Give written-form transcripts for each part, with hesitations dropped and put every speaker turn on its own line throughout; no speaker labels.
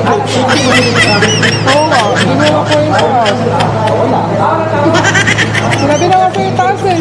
Oo nga, ginawa ko yung taas. Sinabi na kasi yung taas eh.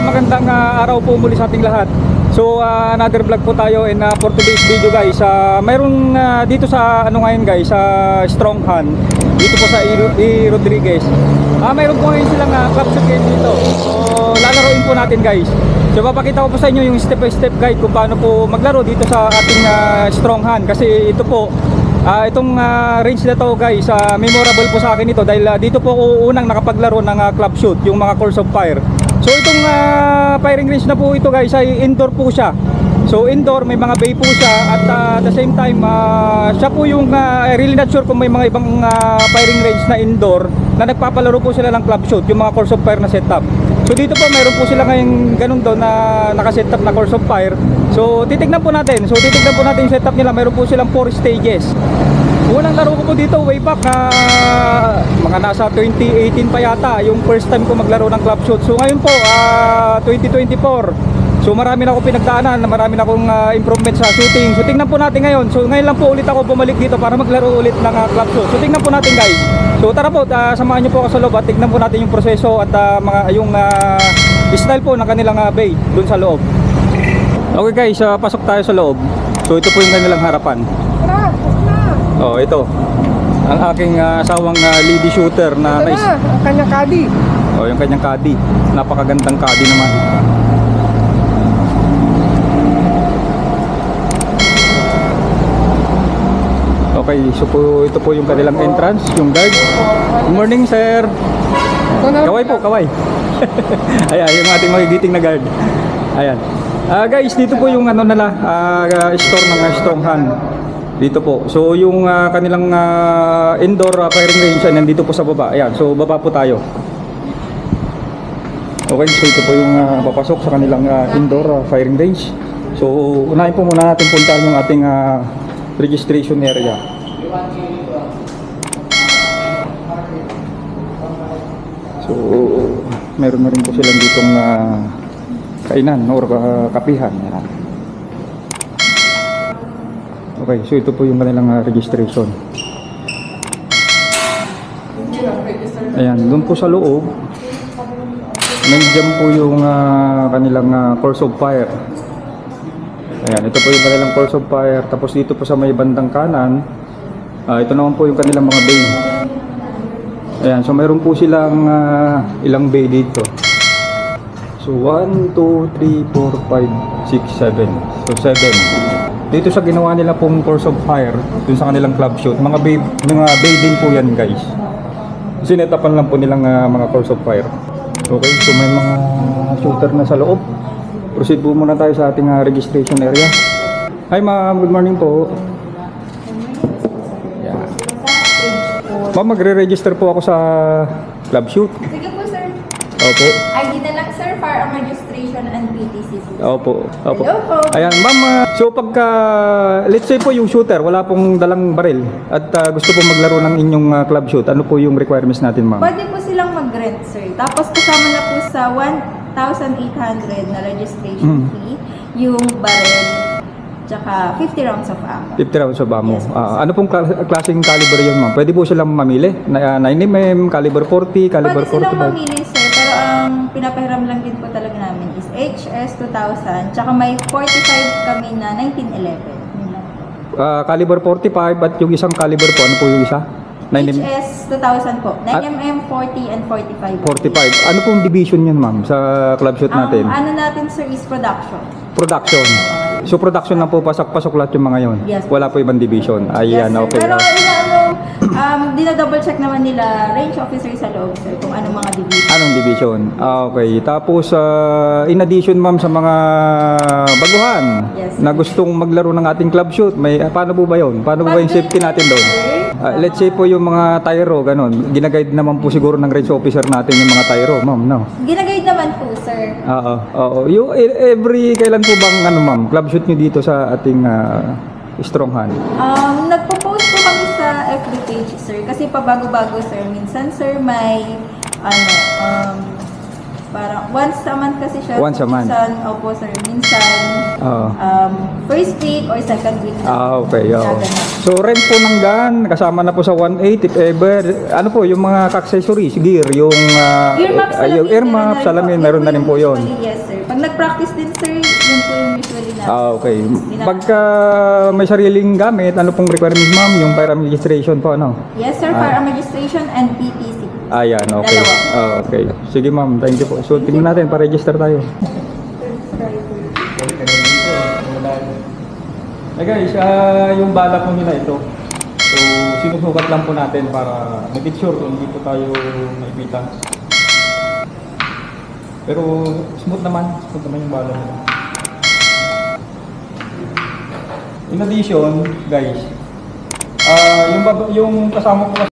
Magandang araw po muli sa ating lahat. So another vlog po tayo, and for today's video guys, mayroong dito sa ano ngayon guys, sa Strong Hand dito po sa Rodriguez. Mayroon po ngayon silang club shoot game dito. So lalaroin po natin guys. So papakita ko po sa inyo yung step by step guide kung paano po maglaro dito sa ating Strong Hand, kasi ito po itong range na to guys, memorable po sa akin ito dahil dito po ako unang nakapaglaro ng club shoot, yung mga Course of Fire. So itong firing range na po ito guys ay indoor po siya. So indoor, may mga bay po siya, at at the same time siya po yung really not sure kung may mga ibang firing range na indoor na nagpapalaro po sila ng club shoot, yung mga Course of Fire na setup. So dito po mayroon po sila ngayong ganun doon na nakasetup na Course of Fire. So titignan po natin. Yung setup nila. Mayroon po silang 4 stages. Unang laro ko po dito way back mga nasa 2018 pa yata, yung first time ko maglaro ng club shoot. So ngayon po 2024. So marami na akong pinagdaanan, marami na akong improvement sa shooting. So tingnan po natin ngayon. So ngayon lang po ulit ako bumalik dito para maglaro ulit ng club shoot. So tingnan po natin guys. So tara po, samahan niyo po ako sa loob at tingnan po natin yung proseso at yung style po ng kanilang bay dun sa loob. Okay guys, pasok tayo sa loob. So ito po yung kanilang harapan. Oh, ito ang aking asawang lady shooter na ang kanyang caddy.
Oh, yung kanyang caddy. Napakagandang caddy naman. Okay, so po, ito po yung kanilang entrance, yung guard. Good morning, sir. Kaway po, kaway. Ayan, yung ating magigiting na guard. Ayan. Guys, dito po yung ano nila, store ng Strong Hand. Dito po. So yung kanilang indoor firing range ay nandito po sa baba. Ayan. So baba po tayo. Okay, so ito po yung papasok sa kanilang indoor firing range. So unahin po muna natin puntahan yung ating registration area. So meron na rin po silang ditong kainan or kapihan. Ayan. Okay, so ito po yung kanilang registration. Ayan, doon po sa loob nandiyan po yung kanilang Course of Fire. Ayan, ito po yung kanilang Course of Fire. Tapos dito po sa may bandang kanan, ito naman po yung kanilang mga bay. Ayan, so mayroon po silang ilang bay dito. So 1, 2, 3, 4, 5, 6, 7. So 7. Dito sa ginawa nila pong Course of Fire, dun sa kanilang club shoot, mga bay din po yan guys. Sinetapan lang po nilang mga Course of Fire. Okay, so may mga shooter na sa loob. Proceed po muna tayo sa ating registration area. Hi ma'am, good morning po. Yeah. Ma'am, magre-register po ako sa club shoot.
Sige po sir.
Opo.
ID na lang sir, firearm registration and PTC.
Opo. Opo.
Hello po.
Ayan ma'am, so pagka let's say po yung shooter wala pong dalang baril at gusto pong maglaro ng inyong club shoot, ano po yung requirements natin ma'am?
Pwede po silang mag-rent sir. Tapos kasama na po sa 1,800 na registration fee yung baril tsaka 50 rounds of ammo.
50 rounds of ammo.
Yes,
Ano pong klaseng caliber yun, ma'am? Pwede po silang mamili? 9mm, caliber 40, caliber
Pwede silang
45?
mamili, sir, pero ang pinapahiram lang din po talaga namin is HS 2000, tsaka may 45 kami na 1911. Yun lang po.
Caliber 45 at yung isang caliber po, ano po yung isa? 9mm?
HS 2000 po. 9mm, 40, and 45.
45. Ano pong division yun, ma'am, sa club shoot natin?
Ano natin, sir, is production.
Production. So production lang po, pasok-pasok lahat yung mga yon.
Yes.
Wala po ibang division. Ayan,
Yes, sir.
okay.
Pero dinadouble check naman nila range officer sa loob, sir, kung anong mga division.
Anong division? Okay. Tapos, in addition, ma'am, sa mga baguhan
Yes.
na gustong maglaro ng ating club shoot, may paano po ba yun? Paano po ba yung safety natin doon? Let's say po yung mga tyro, ganun. Ginaguide naman po siguro ng range officer natin yung mga tyro, ma'am, no?
Ginaguide naman po, sir.
Oo. Yung kailan po bang, ma'am, club shoot nyo dito sa ating strong hand?
Nagpo-post po kami sa FB page, sir, kasi pabago-bago, sir. Minsan, sir, may parang once a month kasi siya.
Once a month.
Minsan, opo, sir. Minsan,
Oo.
first week or second week.
Okay. Oo.
Gaganon.
So rent po ng gun, kasama na po sa 1.8 if ever. Ano po, yung mga accessories, gear, yung
Earmuffs, salamin,
yung earmuff,
meron
salamin,
po.
meron na rin po yun.
Usually, yes, sir. Pag nag-practice din, sir, yun po yung usually na.
Okay. Pagka may sariling gamit, ano pong requirement, ma'am? Yung firearm registration po, ano?
Yes, sir. Firearm registration and PTC.
Ayan, okay.
Dalawa.
Okay. Sige, ma'am. Thank you po. So, tingnan natin, pa-register tayo. Hey guys, yung bala po nila ito. So, sinusukat lang po natin para make sure hindi po tayo maipitan. Pero smooth naman yung bala nila. In addition, guys, yung kasama ko kasi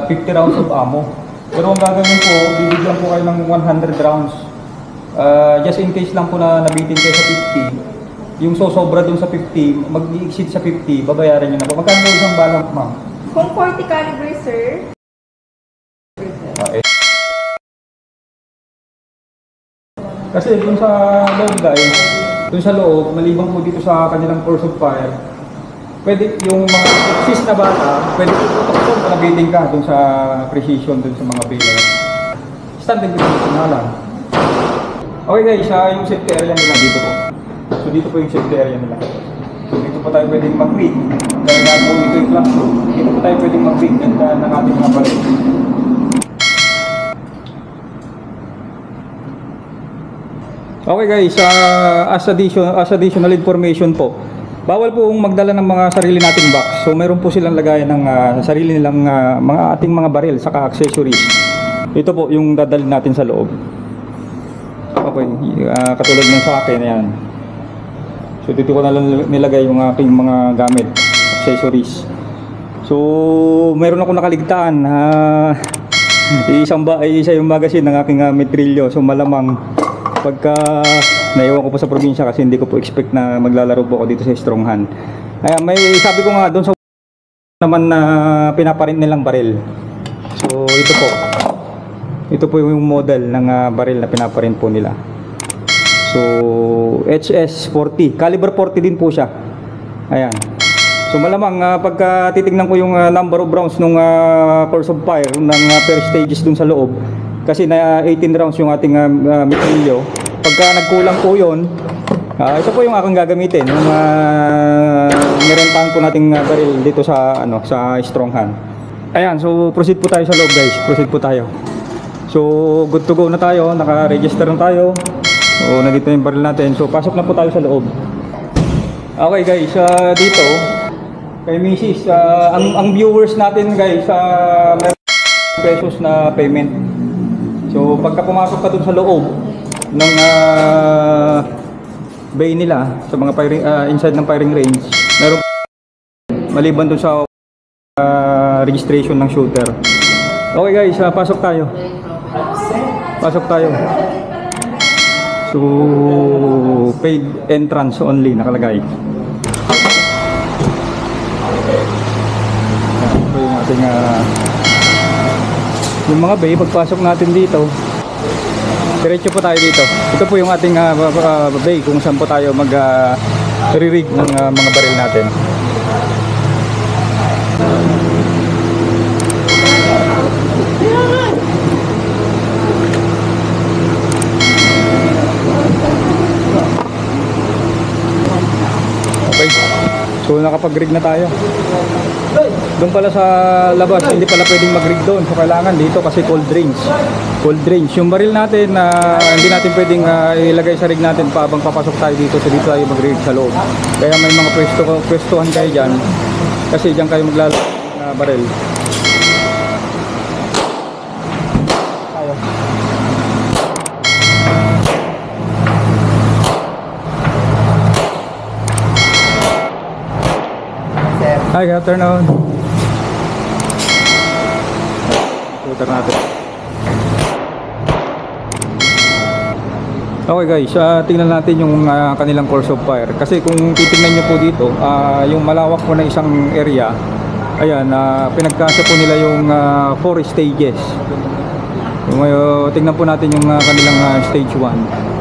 50 rounds of ammo. Pero ang gagawin po, bibigyan po kayo ng 100 rounds. Just in case lang po na nabitin kayo sa 50, yung sobra dun sa 50, mag-i-exceed sa 50, babayaran nyo na po. Magkano isang bala, ma'am?
Kung 40 caliber, sir.
Kasi dun sa loob, guys, dun sa loob, maliban po dito sa kanilang course of fire, pwede yung mga exist na bata, pwede po tutok na nabitin ka dun sa precision, dun sa mga baler. Standing precision na lang. Okay guys, yung safety area nila dito po. So dito po yung safety area nila. So dito po tayo pwedeng mag-read. Dahil nga po dito yung classroom, dito po tayo pwedeng mag-read ganda ng ating mga baril. Okay guys, as additional information po, bawal po magdala ng mga sarili nating box. So meron po silang lagayan ng sarili nilang mga ating mga baril saka accessories. Ito po yung dadalhin natin sa loob. Okay, katulad ng sa akin, ayan. So dito ko na lang nilagay yung aking mga gamit, accessories. So meron ako nakaligtaan, isa yung magazine ng aking metrilyo. So malamang pagka naiwan ko po sa probinsya kasi hindi ko po expect na maglalaro po ako dito sa Strong Hand. Kaya may sabi ko nga doon sa naman na pinaparint nilang baril. So ito po. Ito po yung model ng baril na pinaparint po nila. So HS40, caliber 40 din po siya. Ayan. So malamang pagka titingnan ko yung number of rounds nung course of fire ng per stages dun sa loob, kasi na 18 rounds yung ating metrilyo. Pagka nagkulang po yun, ito po yung aking gagamitin, yung nirentahan po nating baril dito sa sa Strong Hand. Ayan, so proceed po tayo sa loob guys, proceed po tayo. So good to go na tayo, naka-register na tayo. So nandito yung baril natin, so pasok na po tayo sa loob. Okay guys, dito kay Mrs. Ang viewers natin guys, meron pesos na payment. So pagka pumasok ka dun sa loob ng bay nila sa mga firing, inside ng firing range, meron maliban dun sa registration ng shooter. Okay guys, pasok tayo. Pasok tayo. So paid entrance only nakalagay. Ito yung ating yung mga bay, pagpasok natin dito, diretso po tayo dito. Ito po yung ating bay kung saan po tayo re-rig ng mga baril natin. Okay. So nakapag-rig na tayo. Doon pala sa labas, hindi pala pwedeng mag-rig doon. So kailangan dito kasi cold range. Cold range. Yung baril natin, hindi natin pwedeng ilagay sa rig natin pa habang papasok tayo dito. So dito tayo mag-rig sa loob. Kaya may mga pwestuhan kayo dyan. Kasi dyan kayo maglalagay ng baril. Tayo. Hi, good afternoon. Shooter natin. Okay guys, tingnan natin yung kanilang course of fire. Kasi kung titingnan nyo po dito, yung malawak po na isang area, ayan, pinagkasya po nila yung 4 stages. Tingnan po natin yung kanilang stage 1.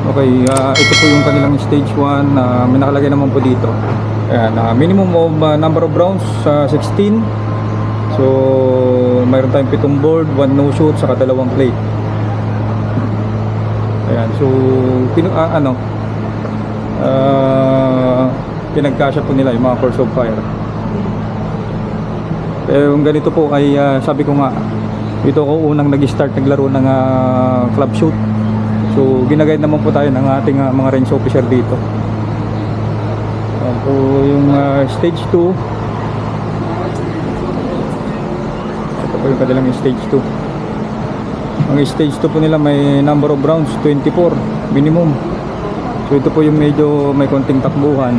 Okay, ito po yung kanilang stage 1. May nakalagay naman po dito. Ayan, minimum of number of rounds 16. So mayroon tayong 7 board, 1 no shoot, saka 2 plate. Ayan, so pinagkasya po nila yung mga course of fire. Yung ganito po ay sabi ko nga, ito ko unang nag-start naglaro ng club shoot. So ginagayad naman po tayo ng ating mga range officer dito. So yung stage 2, ito po yung kanilang stage 2. Ang stage 2 po nila may number of rounds 24 minimum. So ito po yung medyo may konting takbuhan.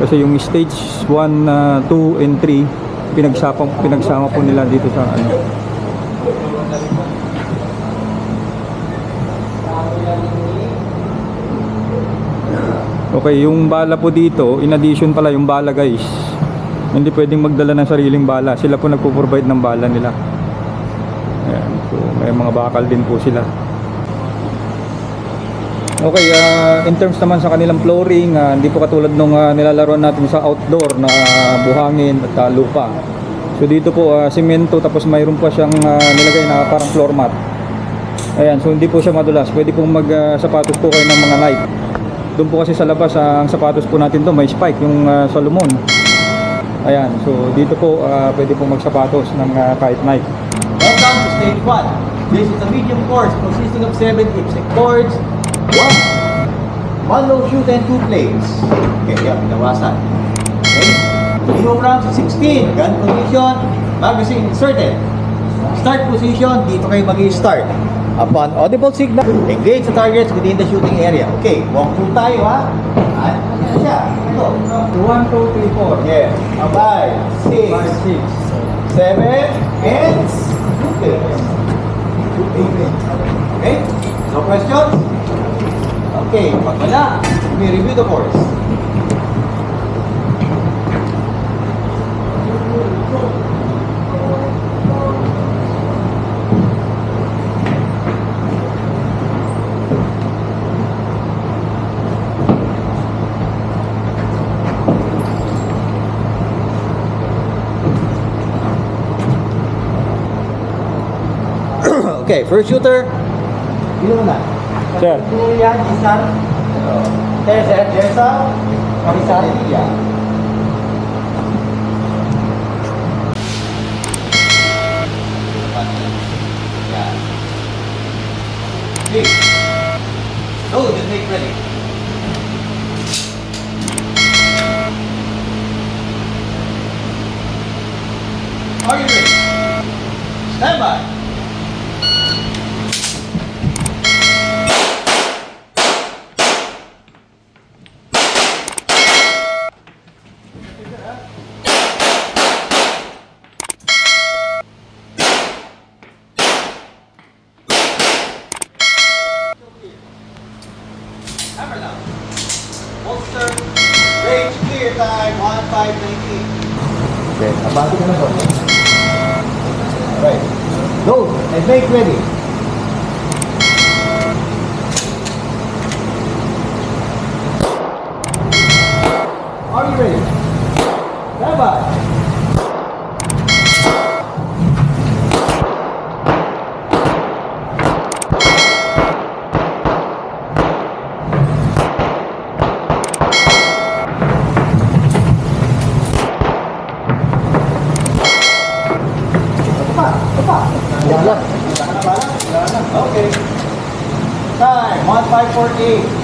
Kasi yung stage 1, 2 and 3 pinagsama po nila dito sa ano. Okay, yung bala po dito, in addition pala yung bala guys. Hindi pwedeng magdala ng sariling bala. Sila po nagpo-provide ng bala nila. Ayan, so may mga bakal din po sila. Okay, in terms naman sa kanilang flooring, hindi po katulad nung nilalaroan natin sa outdoor na buhangin at lupa. So dito po simento, tapos mayroon pa siyang nilagay na parang floor mat. Ayan, so hindi po siya madulas. Pwede pong magsapatos po kayo ng mga Nike. Doon po kasi sa labas, ang sapatos po natin to may spike, yung Solomon. Ayan, so dito po pwede pong magsapatos ng kahit Nike.
Welcome to stage 1. This is a medium course consisting of 7 IPSC chords, 1 low shoot and 2 plates. Okay, yan, pinawasan. Okay, minimum rounds 16, gun position, magazine inserted. Start position, dito kayo mag-i-start. Upon audible signal, engage the targets within the shooting area. Okay, walk through tayo ha. Ano siya? Ito.
1, 2, 3, 4.
Yeah. 5, 6, 7, and 2 plates. Okay? No questions? Okay, pag wala, we review the course. Okay, first shooter. Yun na.
Sir.
Yan, Isan. Teresa, Isan, yan. Okay. Load and make ready. Are you ready? Stand by. Hammer down. Holster. Range clear time 1519. Okay, abati ka na po. Alright. Load and make ready. Dapat. Wala na. Okay. Time, 1548.